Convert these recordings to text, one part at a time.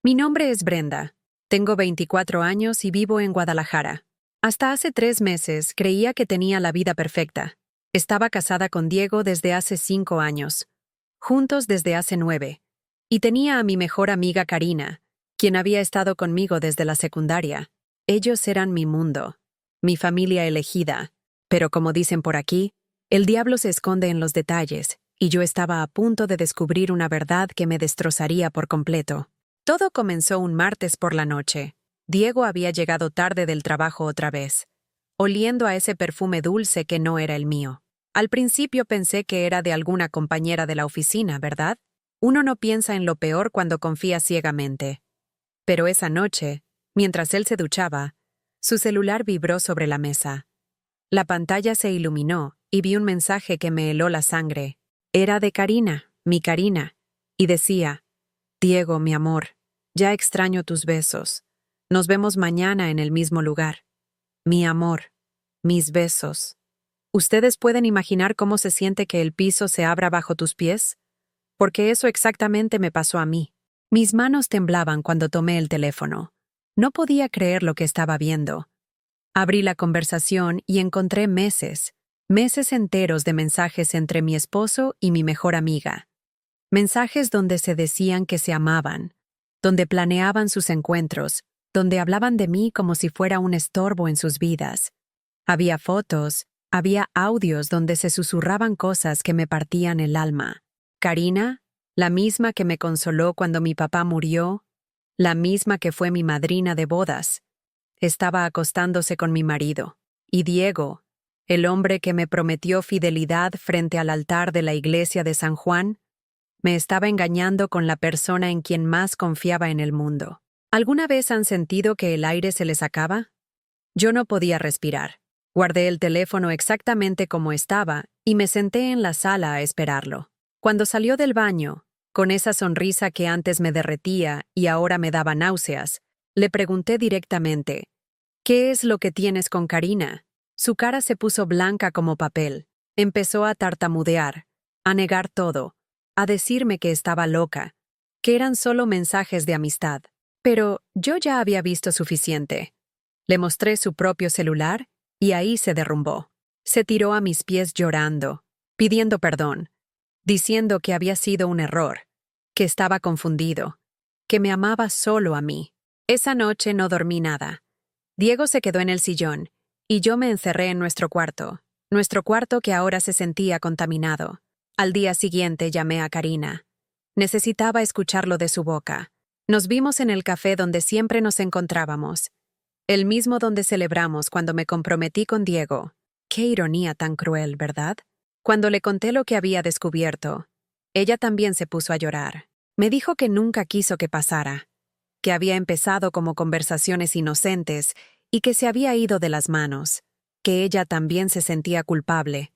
Mi nombre es Brenda. Tengo 24 años y vivo en Guadalajara. Hasta hace 3 meses creía que tenía la vida perfecta. Estaba casada con Diego desde hace 5 años, juntos desde hace 9, y tenía a mi mejor amiga Karina, quien había estado conmigo desde la secundaria. Ellos eran mi mundo, mi familia elegida, pero como dicen por aquí, el diablo se esconde en los detalles, y yo estaba a punto de descubrir una verdad que me destrozaría por completo. Todo comenzó un martes por la noche. Diego había llegado tarde del trabajo otra vez, oliendo a ese perfume dulce que no era el mío. Al principio pensé que era de alguna compañera de la oficina, ¿verdad? Uno no piensa en lo peor cuando confía ciegamente. Pero esa noche, mientras él se duchaba, su celular vibró sobre la mesa. La pantalla se iluminó y vi un mensaje que me heló la sangre. Era de Karina, mi Karina, y decía: Diego, mi amor, ya extraño tus besos. Nos vemos mañana en el mismo lugar. Mi amor, mis besos. ¿Ustedes pueden imaginar cómo se siente que el piso se abra bajo tus pies? Porque eso exactamente me pasó a mí. Mis manos temblaban cuando tomé el teléfono. No podía creer lo que estaba viendo. Abrí la conversación y encontré meses enteros de mensajes entre mi esposo y mi mejor amiga. Mensajes donde se decían que se amaban, donde planeaban sus encuentros, donde hablaban de mí como si fuera un estorbo en sus vidas. Había fotos, había audios donde se susurraban cosas que me partían el alma. Karina, la misma que me consoló cuando mi papá murió, la misma que fue mi madrina de bodas, estaba acostándose con mi marido. Y Diego, el hombre que me prometió fidelidad frente al altar de la iglesia de San Juan, me estaba engañando con la persona en quien más confiaba en el mundo. ¿Alguna vez han sentido que el aire se les acaba? Yo no podía respirar. Guardé el teléfono exactamente como estaba y me senté en la sala a esperarlo. Cuando salió del baño, con esa sonrisa que antes me derretía y ahora me daba náuseas, le pregunté directamente: ¿qué es lo que tienes con Karina? Su cara se puso blanca como papel. Empezó a tartamudear, a negar todo, a decirme que estaba loca, que eran solo mensajes de amistad. Pero yo ya había visto suficiente. Le mostré su propio celular y ahí se derrumbó. Se tiró a mis pies llorando, pidiendo perdón, diciendo que había sido un error, que estaba confundido, que me amaba solo a mí. Esa noche no dormí nada. Diego se quedó en el sillón y yo me encerré en nuestro cuarto que ahora se sentía contaminado. Al día siguiente llamé a Karina. Necesitaba escucharlo de su boca. Nos vimos en el café donde siempre nos encontrábamos, el mismo donde celebramos cuando me comprometí con Diego. Qué ironía tan cruel, ¿verdad? Cuando le conté lo que había descubierto, ella también se puso a llorar. Me dijo que nunca quiso que pasara, que había empezado como conversaciones inocentes y que se había ido de las manos, que ella también se sentía culpable,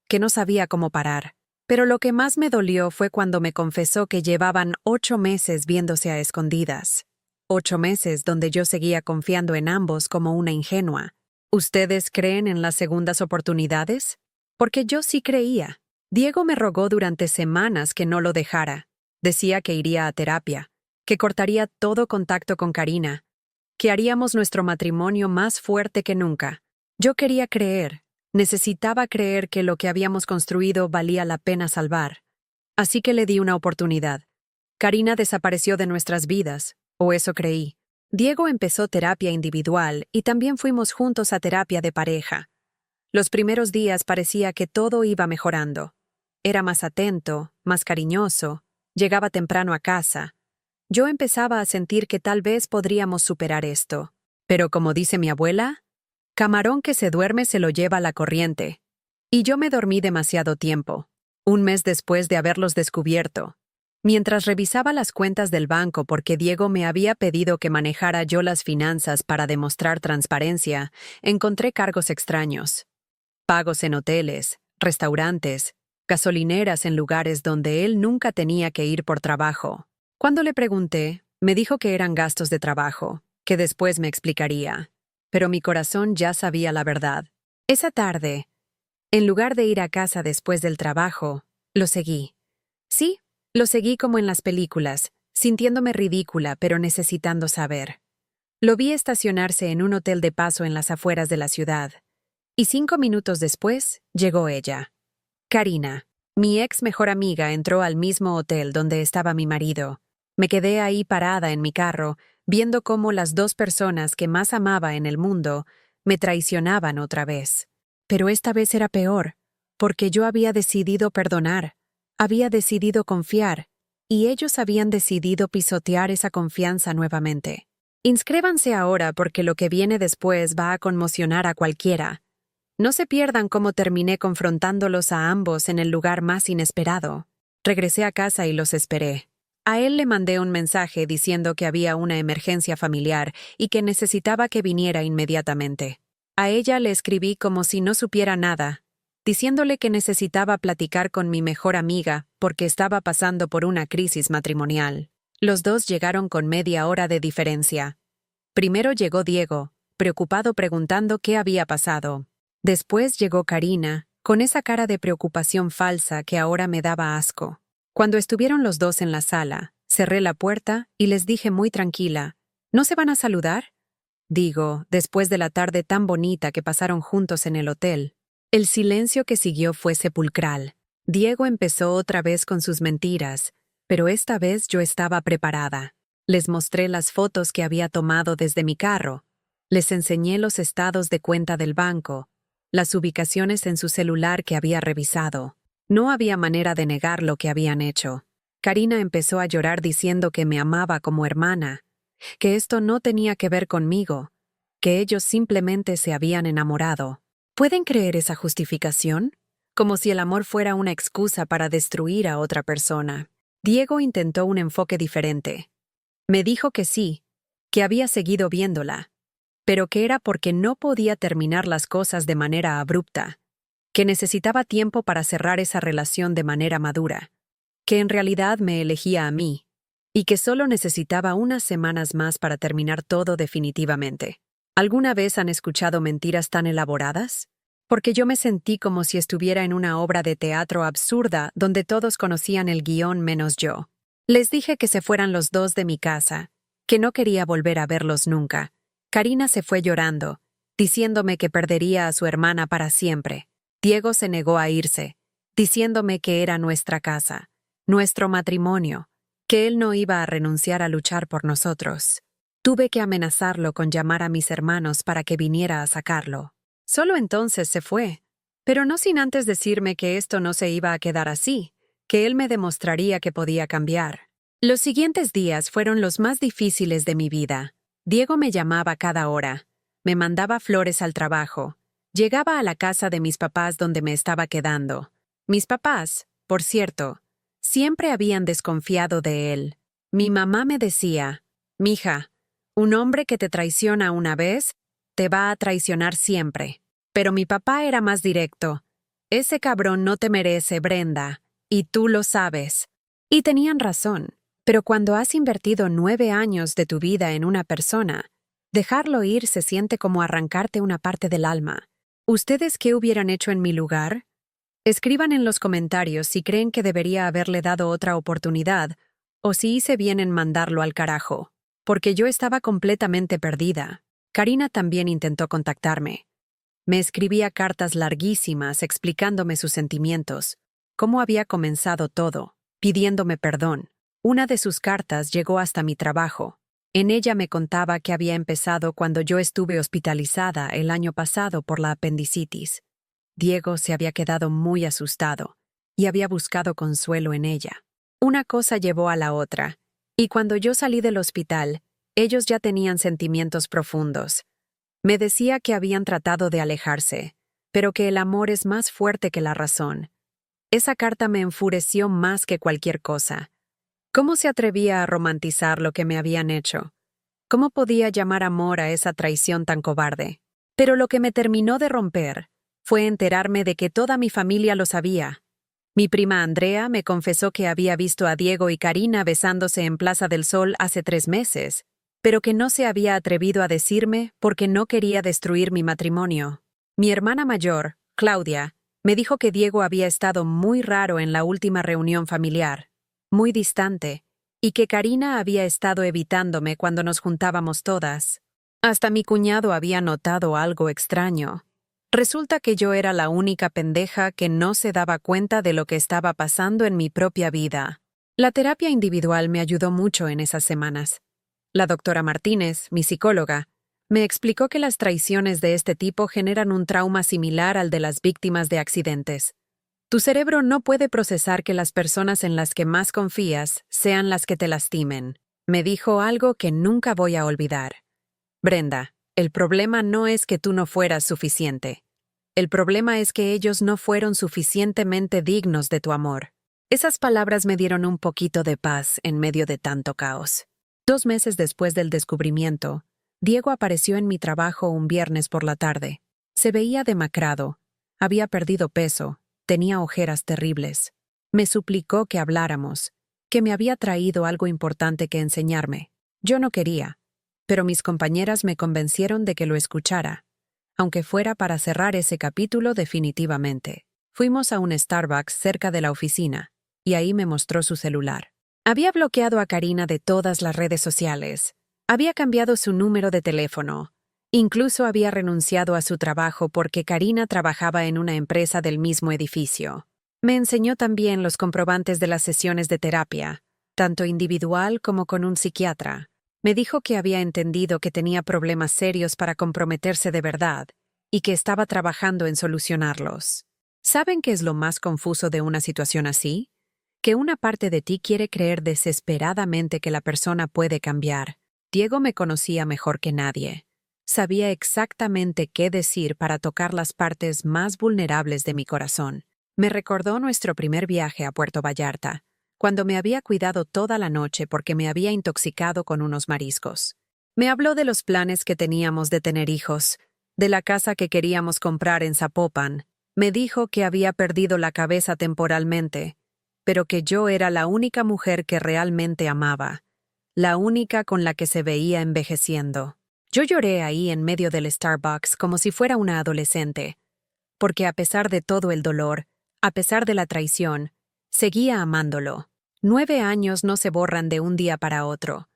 que no sabía cómo parar. Pero lo que más me dolió fue cuando me confesó que llevaban 8 meses viéndose a escondidas. 8 meses donde yo seguía confiando en ambos como una ingenua. ¿Ustedes creen en las segundas oportunidades? Porque yo sí creía. Diego me rogó durante semanas que no lo dejara. Decía que iría a terapia, que cortaría todo contacto con Karina, que haríamos nuestro matrimonio más fuerte que nunca. Yo quería creer, necesitaba creer que lo que habíamos construido valía la pena salvar. Así que le di una oportunidad. Karina desapareció de nuestras vidas, o eso creí. Diego empezó terapia individual y también fuimos juntos a terapia de pareja. Los primeros días parecía que todo iba mejorando. Era más atento, más cariñoso, llegaba temprano a casa. Yo empezaba a sentir que tal vez podríamos superar esto. Pero como dice mi abuela, camarón que se duerme se lo lleva la corriente. Y yo me dormí demasiado tiempo, un mes después de haberlos descubierto. Mientras revisaba las cuentas del banco porque Diego me había pedido que manejara yo las finanzas para demostrar transparencia, encontré cargos extraños. Pagos en hoteles, restaurantes, gasolineras en lugares donde él nunca tenía que ir por trabajo. Cuando le pregunté, me dijo que eran gastos de trabajo, que después me explicaría. Pero mi corazón ya sabía la verdad. Esa tarde, en lugar de ir a casa después del trabajo, lo seguí. Sí, lo seguí como en las películas, sintiéndome ridícula pero necesitando saber. Lo vi estacionarse en un hotel de paso en las afueras de la ciudad. Y 5 minutos después, llegó ella. Karina, mi ex mejor amiga, entró al mismo hotel donde estaba mi marido. Me quedé ahí parada en mi carro, viendo cómo las dos personas que más amaba en el mundo me traicionaban otra vez. Pero esta vez era peor, porque yo había decidido perdonar, había decidido confiar, y ellos habían decidido pisotear esa confianza nuevamente. Inscríbanse ahora porque lo que viene después va a conmocionar a cualquiera. No se pierdan cómo terminé confrontándolos a ambos en el lugar más inesperado. Regresé a casa y los esperé. A él le mandé un mensaje diciendo que había una emergencia familiar y que necesitaba que viniera inmediatamente. A ella le escribí como si no supiera nada, diciéndole que necesitaba platicar con mi mejor amiga porque estaba pasando por una crisis matrimonial. Los dos llegaron con media hora de diferencia. Primero llegó Diego, preocupado preguntando qué había pasado. Después llegó Karina, con esa cara de preocupación falsa que ahora me daba asco. Cuando estuvieron los dos en la sala, cerré la puerta y les dije muy tranquila, ¿no se van a saludar? Digo, después de la tarde tan bonita que pasaron juntos en el hotel. El silencio que siguió fue sepulcral. Diego empezó otra vez con sus mentiras, pero esta vez yo estaba preparada. Les mostré las fotos que había tomado desde mi carro. Les enseñé los estados de cuenta del banco, las ubicaciones en su celular que había revisado. No había manera de negar lo que habían hecho. Karina empezó a llorar diciendo que me amaba como hermana, que esto no tenía que ver conmigo, que ellos simplemente se habían enamorado. ¿Pueden creer esa justificación? Como si el amor fuera una excusa para destruir a otra persona. Diego intentó un enfoque diferente. Me dijo que sí, que había seguido viéndola, pero que era porque no podía terminar las cosas de manera abrupta, que necesitaba tiempo para cerrar esa relación de manera madura, que en realidad me elegía a mí, y que solo necesitaba unas semanas más para terminar todo definitivamente. ¿Alguna vez han escuchado mentiras tan elaboradas? Porque yo me sentí como si estuviera en una obra de teatro absurda donde todos conocían el guión menos yo. Les dije que se fueran los dos de mi casa, que no quería volver a verlos nunca. Karina se fue llorando, diciéndome que perdería a su hermana para siempre. Diego se negó a irse, diciéndome que era nuestra casa, nuestro matrimonio, que él no iba a renunciar a luchar por nosotros. Tuve que amenazarlo con llamar a mis hermanos para que viniera a sacarlo. Solo entonces se fue, pero no sin antes decirme que esto no se iba a quedar así, que él me demostraría que podía cambiar. Los siguientes días fueron los más difíciles de mi vida. Diego me llamaba cada hora, me mandaba flores al trabajo, llegaba a la casa de mis papás donde me estaba quedando. Mis papás, por cierto, siempre habían desconfiado de él. Mi mamá me decía, «Mija, un hombre que te traiciona una vez, te va a traicionar siempre». Pero mi papá era más directo. «Ese cabrón no te merece, Brenda, y tú lo sabes». Y tenían razón, pero cuando has invertido 9 años de tu vida en una persona, dejarlo ir se siente como arrancarte una parte del alma. ¿Ustedes qué hubieran hecho en mi lugar? Escriban en los comentarios si creen que debería haberle dado otra oportunidad o si hice bien en mandarlo al carajo, porque yo estaba completamente perdida. Karina también intentó contactarme. Me escribía cartas larguísimas explicándome sus sentimientos, cómo había comenzado todo, pidiéndome perdón. Una de sus cartas llegó hasta mi trabajo. En ella me contaba que había empezado cuando yo estuve hospitalizada el año pasado por la apendicitis. Diego se había quedado muy asustado y había buscado consuelo en ella. Una cosa llevó a la otra, y cuando yo salí del hospital, ellos ya tenían sentimientos profundos. Me decía que habían tratado de alejarse, pero que el amor es más fuerte que la razón. Esa carta me enfureció más que cualquier cosa. ¿Cómo se atrevía a romantizar lo que me habían hecho? ¿Cómo podía llamar amor a esa traición tan cobarde? Pero lo que me terminó de romper fue enterarme de que toda mi familia lo sabía. Mi prima Andrea me confesó que había visto a Diego y Karina besándose en Plaza del Sol hace 3 meses, pero que no se había atrevido a decirme porque no quería destruir mi matrimonio. Mi hermana mayor, Claudia, me dijo que Diego había estado muy raro en la última reunión familiar, muy distante, y que Karina había estado evitándome cuando nos juntábamos todas. Hasta mi cuñado había notado algo extraño. Resulta que yo era la única pendeja que no se daba cuenta de lo que estaba pasando en mi propia vida. La terapia individual me ayudó mucho en esas semanas. La doctora Martínez, mi psicóloga, me explicó que las traiciones de este tipo generan un trauma similar al de las víctimas de accidentes. Tu cerebro no puede procesar que las personas en las que más confías sean las que te lastimen. Me dijo algo que nunca voy a olvidar. Brenda, el problema no es que tú no fueras suficiente. El problema es que ellos no fueron suficientemente dignos de tu amor. Esas palabras me dieron un poquito de paz en medio de tanto caos. 2 meses después del descubrimiento, Diego apareció en mi trabajo un viernes por la tarde. Se veía demacrado, había perdido peso, tenía ojeras terribles. Me suplicó que habláramos, que me había traído algo importante que enseñarme. Yo no quería, pero mis compañeras me convencieron de que lo escuchara, aunque fuera para cerrar ese capítulo definitivamente. Fuimos a un Starbucks cerca de la oficina, y ahí me mostró su celular. Había bloqueado a Karina de todas las redes sociales. Había cambiado su número de teléfono. Incluso había renunciado a su trabajo porque Karina trabajaba en una empresa del mismo edificio. Me enseñó también los comprobantes de las sesiones de terapia, tanto individual como con un psiquiatra. Me dijo que había entendido que tenía problemas serios para comprometerse de verdad y que estaba trabajando en solucionarlos. ¿Saben qué es lo más confuso de una situación así? Que una parte de ti quiere creer desesperadamente que la persona puede cambiar. Diego me conocía mejor que nadie. Sabía exactamente qué decir para tocar las partes más vulnerables de mi corazón. Me recordó nuestro primer viaje a Puerto Vallarta, cuando me había cuidado toda la noche porque me había intoxicado con unos mariscos. Me habló de los planes que teníamos de tener hijos, de la casa que queríamos comprar en Zapopan. Me dijo que había perdido la cabeza temporalmente, pero que yo era la única mujer que realmente amaba, la única con la que se veía envejeciendo. Yo lloré ahí en medio del Starbucks como si fuera una adolescente, porque a pesar de todo el dolor, a pesar de la traición, seguía amándolo. 9 años no se borran de un día para otro.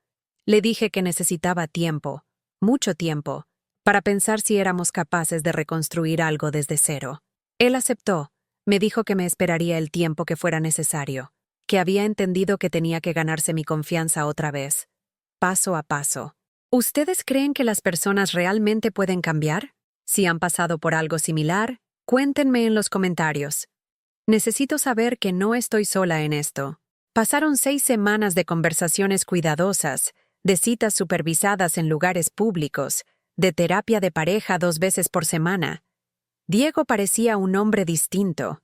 Le dije que necesitaba tiempo, mucho tiempo, para pensar si éramos capaces de reconstruir algo desde cero. Él aceptó. Me dijo que me esperaría el tiempo que fuera necesario, que había entendido que tenía que ganarse mi confianza otra vez, paso a paso. ¿Ustedes creen que las personas realmente pueden cambiar? Si han pasado por algo similar, cuéntenme en los comentarios. Necesito saber que no estoy sola en esto. Pasaron 6 semanas de conversaciones cuidadosas, de citas supervisadas en lugares públicos, de terapia de pareja 2 veces por semana. Diego parecía un hombre distinto.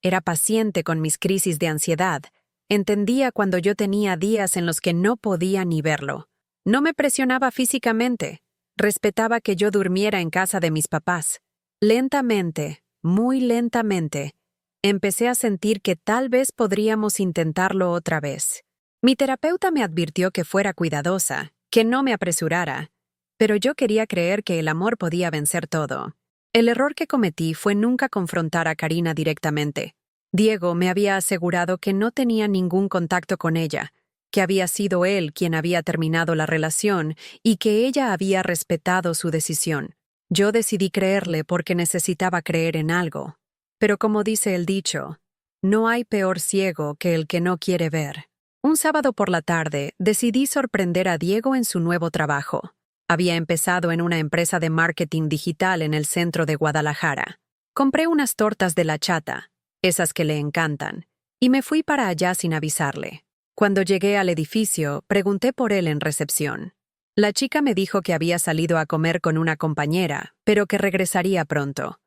Era paciente con mis crisis de ansiedad. Entendía cuando yo tenía días en los que no podía ni verlo. No me presionaba físicamente. Respetaba que yo durmiera en casa de mis papás. Lentamente, muy lentamente, empecé a sentir que tal vez podríamos intentarlo otra vez. Mi terapeuta me advirtió que fuera cuidadosa, que no me apresurara, pero yo quería creer que el amor podía vencer todo. El error que cometí fue nunca confrontar a Karina directamente. Diego me había asegurado que no tenía ningún contacto con ella, que había sido él quien había terminado la relación y que ella había respetado su decisión. Yo decidí creerle porque necesitaba creer en algo. Pero como dice el dicho, no hay peor ciego que el que no quiere ver. Un sábado por la tarde decidí sorprender a Diego en su nuevo trabajo. Había empezado en una empresa de marketing digital en el centro de Guadalajara. Compré unas tortas de la chata, esas que le encantan, y me fui para allá sin avisarle. Cuando llegué al edificio, pregunté por él en recepción. La chica me dijo que había salido a comer con una compañera, pero que regresaría pronto.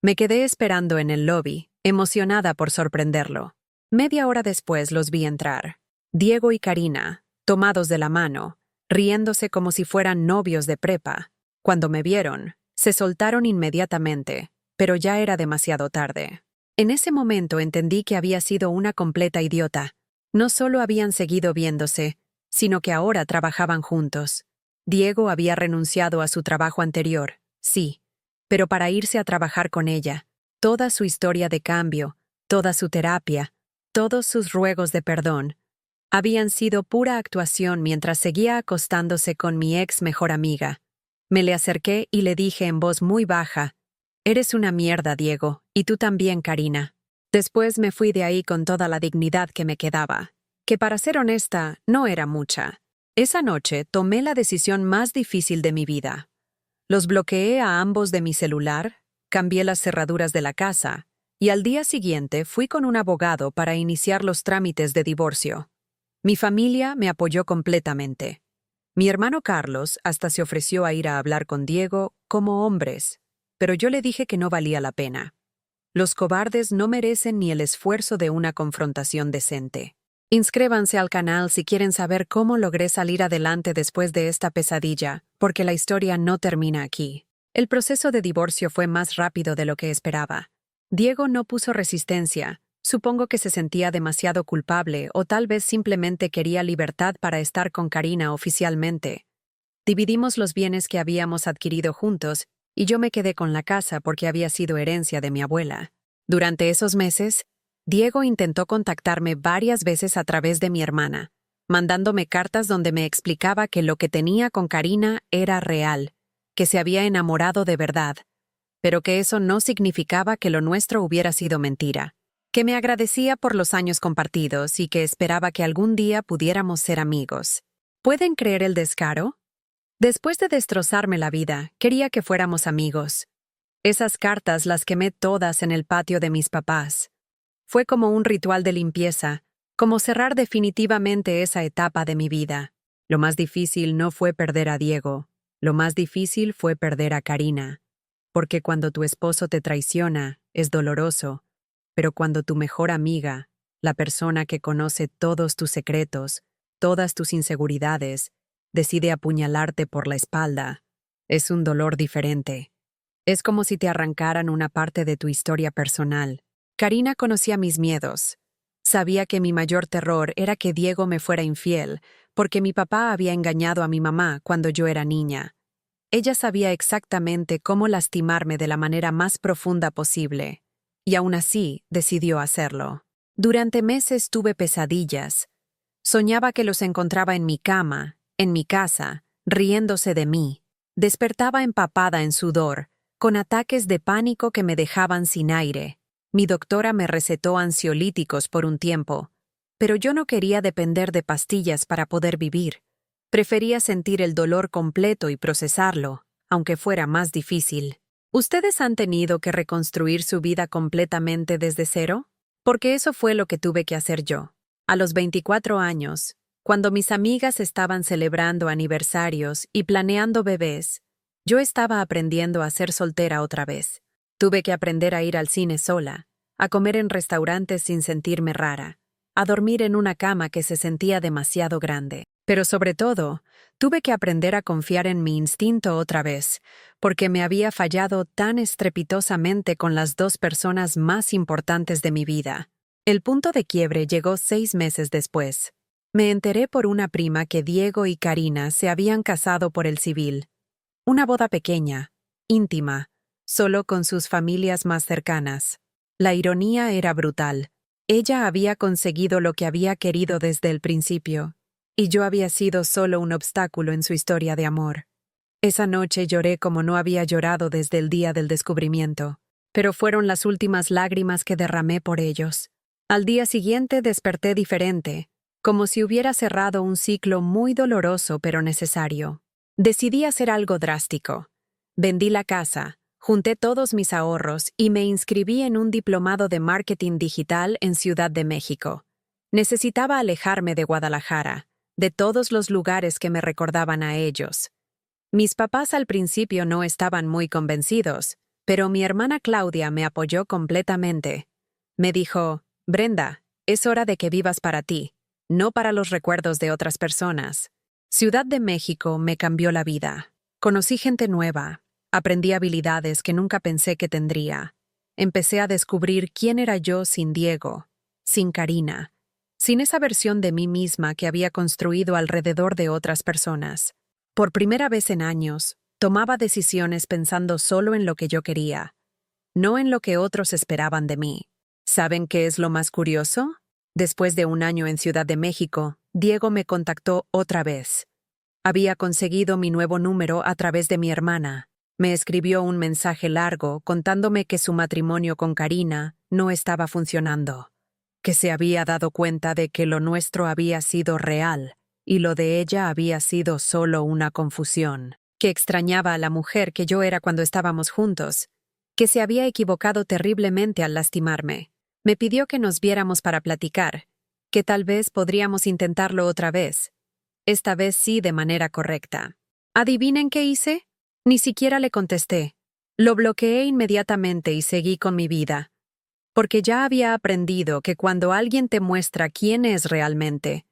Me quedé esperando en el lobby, emocionada por sorprenderlo. Media hora después los vi entrar. Diego y Karina, tomados de la mano, riéndose como si fueran novios de prepa. Cuando me vieron, se soltaron inmediatamente, pero ya era demasiado tarde. En ese momento entendí que había sido una completa idiota. No solo habían seguido viéndose, sino que ahora trabajaban juntos. Diego había renunciado a su trabajo anterior, sí, pero para irse a trabajar con ella. Toda su historia de cambio, toda su terapia, todos sus ruegos de perdón, Habían sido pura actuación mientras seguía acostándose con mi ex mejor amiga. Me le acerqué y le dije en voz muy baja: «Eres una mierda, Diego, y tú también, Karina». Después me fui de ahí con toda la dignidad que me quedaba, que para ser honesta, no era mucha. Esa noche tomé la decisión más difícil de mi vida. Los bloqueé a ambos de mi celular, cambié las cerraduras de la casa, y al día siguiente fui con un abogado para iniciar los trámites de divorcio. Mi familia me apoyó completamente. Mi hermano Carlos hasta se ofreció a ir a hablar con Diego como hombres, pero yo le dije que no valía la pena. Los cobardes no merecen ni el esfuerzo de una confrontación decente. Inscríbanse al canal si quieren saber cómo logré salir adelante después de esta pesadilla, porque la historia no termina aquí. El proceso de divorcio fue más rápido de lo que esperaba. Diego no puso resistencia. Supongo que se sentía demasiado culpable o tal vez simplemente quería libertad para estar con Karina oficialmente. Dividimos los bienes que habíamos adquirido juntos y yo me quedé con la casa porque había sido herencia de mi abuela. Durante esos meses, Diego intentó contactarme varias veces a través de mi hermana, mandándome cartas donde me explicaba que lo que tenía con Karina era real, que se había enamorado de verdad, pero que eso no significaba que lo nuestro hubiera sido mentira, que me agradecía por los años compartidos y que esperaba que algún día pudiéramos ser amigos. ¿Pueden creer el descaro? Después de destrozarme la vida, quería que fuéramos amigos. Esas cartas las quemé todas en el patio de mis papás. Fue como un ritual de limpieza, como cerrar definitivamente esa etapa de mi vida. Lo más difícil no fue perder a Diego, lo más difícil fue perder a Karina. Porque cuando tu esposo te traiciona, es doloroso, pero cuando tu mejor amiga, la persona que conoce todos tus secretos, todas tus inseguridades, decide apuñalarte por la espalda, es un dolor diferente. Es como si te arrancaran una parte de tu historia personal. Karina conocía mis miedos. Sabía que mi mayor terror era que Diego me fuera infiel, porque mi papá había engañado a mi mamá cuando yo era niña. Ella sabía exactamente cómo lastimarme de la manera más profunda posible, y aún así decidió hacerlo. Durante meses tuve pesadillas. Soñaba que los encontraba en mi cama, en mi casa, riéndose de mí. Despertaba empapada en sudor, con ataques de pánico que me dejaban sin aire. Mi doctora me recetó ansiolíticos por un tiempo, pero yo no quería depender de pastillas para poder vivir. Prefería sentir el dolor completo y procesarlo, aunque fuera más difícil. ¿Ustedes han tenido que reconstruir su vida completamente desde cero? Porque eso fue lo que tuve que hacer yo. A los 24 años, cuando mis amigas estaban celebrando aniversarios y planeando bebés, yo estaba aprendiendo a ser soltera otra vez. Tuve que aprender a ir al cine sola, a comer en restaurantes sin sentirme rara, a dormir en una cama que se sentía demasiado grande. Pero sobre todo, tuve que aprender a confiar en mi instinto otra vez, porque me había fallado tan estrepitosamente con las dos personas más importantes de mi vida. El punto de quiebre llegó 6 meses después. Me enteré por una prima que Diego y Karina se habían casado por el civil. Una boda pequeña, íntima, solo con sus familias más cercanas. La ironía era brutal. Ella había conseguido lo que había querido desde el principio, y yo había sido solo un obstáculo en su historia de amor. Esa noche lloré como no había llorado desde el día del descubrimiento, pero fueron las últimas lágrimas que derramé por ellos. Al día siguiente desperté diferente, como si hubiera cerrado un ciclo muy doloroso pero necesario. Decidí hacer algo drástico. Vendí la casa, junté todos mis ahorros y me inscribí en un diplomado de marketing digital en Ciudad de México. Necesitaba alejarme de Guadalajara, de todos los lugares que me recordaban a ellos. Mis papás al principio no estaban muy convencidos, pero mi hermana Claudia me apoyó completamente. Me dijo: «Brenda, es hora de que vivas para ti, no para los recuerdos de otras personas». Ciudad de México me cambió la vida. Conocí gente nueva, aprendí habilidades que nunca pensé que tendría. Empecé a descubrir quién era yo sin Diego, sin Karina, sin esa versión de mí misma que había construido alrededor de otras personas. Por primera vez en años, tomaba decisiones pensando solo en lo que yo quería, no en lo que otros esperaban de mí. ¿Saben qué es lo más curioso? Después de un año en Ciudad de México, Diego me contactó otra vez. Había conseguido mi nuevo número a través de mi hermana. Me escribió un mensaje largo contándome que su matrimonio con Karina no estaba funcionando, que se había dado cuenta de que lo nuestro había sido real y lo de ella había sido solo una confusión, que extrañaba a la mujer que yo era cuando estábamos juntos, que se había equivocado terriblemente al lastimarme. Me pidió que nos viéramos para platicar, que tal vez podríamos intentarlo otra vez. Esta vez sí de manera correcta. ¿Adivinen qué hice? Ni siquiera le contesté. Lo bloqueé inmediatamente y seguí con mi vida. Porque ya había aprendido que cuando alguien te muestra quién es realmente,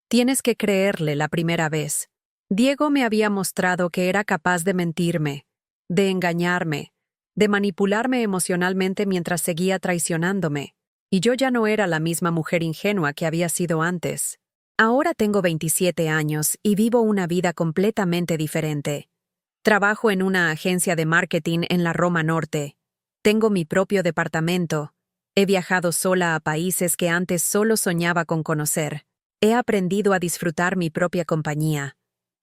tienes que creerle la primera vez. Diego me había mostrado que era capaz de mentirme, de engañarme, de manipularme emocionalmente mientras seguía traicionándome. Y yo ya no era la misma mujer ingenua que había sido antes. Ahora tengo 27 años y vivo una vida completamente diferente. Trabajo en una agencia de marketing en la Roma Norte. Tengo mi propio departamento. He viajado sola a países que antes solo soñaba con conocer. He aprendido a disfrutar mi propia compañía,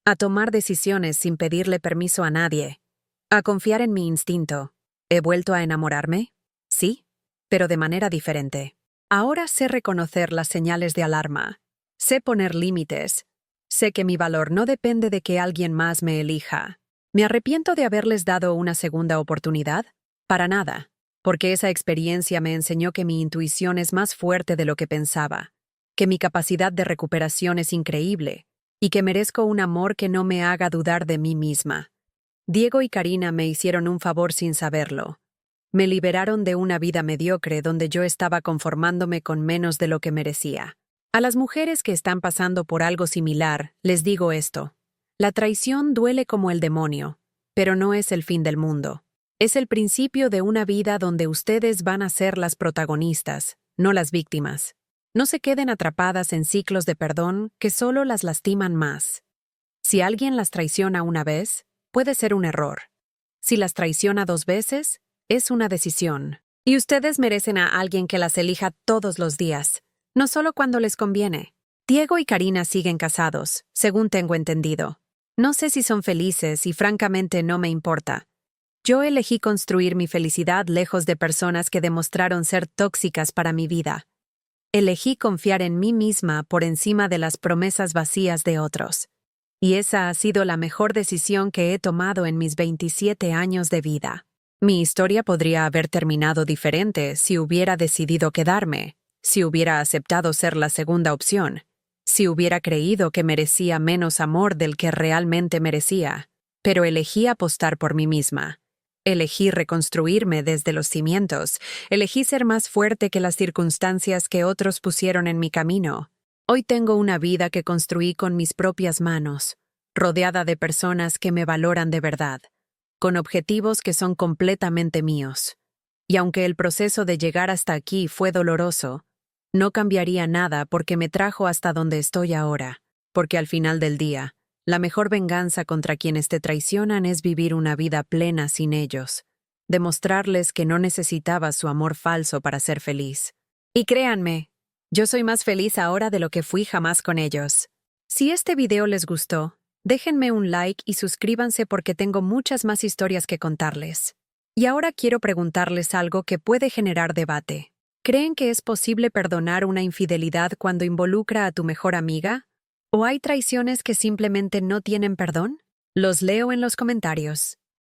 a tomar decisiones sin pedirle permiso a nadie, a confiar en mi instinto. ¿He vuelto a enamorarme? Sí, pero de manera diferente. Ahora sé reconocer las señales de alarma. Sé poner límites. Sé que mi valor no depende de que alguien más me elija. ¿Me arrepiento de haberles dado una segunda oportunidad? Para nada, porque esa experiencia me enseñó que mi intuición es más fuerte de lo que pensaba, que mi capacidad de recuperación es increíble y que merezco un amor que no me haga dudar de mí misma. Diego y Karina me hicieron un favor sin saberlo. Me liberaron de una vida mediocre donde yo estaba conformándome con menos de lo que merecía. A las mujeres que están pasando por algo similar, les digo esto. La traición duele como el demonio, pero no es el fin del mundo. Es el principio de una vida donde ustedes van a ser las protagonistas, no las víctimas. No se queden atrapadas en ciclos de perdón que solo las lastiman más. Si alguien las traiciona una vez, puede ser un error. Si las traiciona 2 veces, es una decisión. Y ustedes merecen a alguien que las elija todos los días, no solo cuando les conviene. Diego y Karina siguen casados, según tengo entendido. No sé si son felices y francamente no me importa. Yo elegí construir mi felicidad lejos de personas que demostraron ser tóxicas para mi vida. Elegí confiar en mí misma por encima de las promesas vacías de otros. Y esa ha sido la mejor decisión que he tomado en mis 27 años de vida. Mi historia podría haber terminado diferente si hubiera decidido quedarme, si hubiera aceptado ser la segunda opción, si hubiera creído que merecía menos amor del que realmente merecía, pero elegí apostar por mí misma. Elegí reconstruirme desde los cimientos, elegí ser más fuerte que las circunstancias que otros pusieron en mi camino. Hoy tengo una vida que construí con mis propias manos, rodeada de personas que me valoran de verdad, con objetivos que son completamente míos. Y aunque el proceso de llegar hasta aquí fue doloroso, no cambiaría nada porque me trajo hasta donde estoy ahora, porque al final del día, la mejor venganza contra quienes te traicionan es vivir una vida plena sin ellos, demostrarles que no necesitabas su amor falso para ser feliz. Y créanme, yo soy más feliz ahora de lo que fui jamás con ellos. Si este video les gustó, déjenme un like y suscríbanse porque tengo muchas más historias que contarles. Y ahora quiero preguntarles algo que puede generar debate. ¿Creen que es posible perdonar una infidelidad cuando involucra a tu mejor amiga? ¿O hay traiciones que simplemente no tienen perdón? Los leo en los comentarios.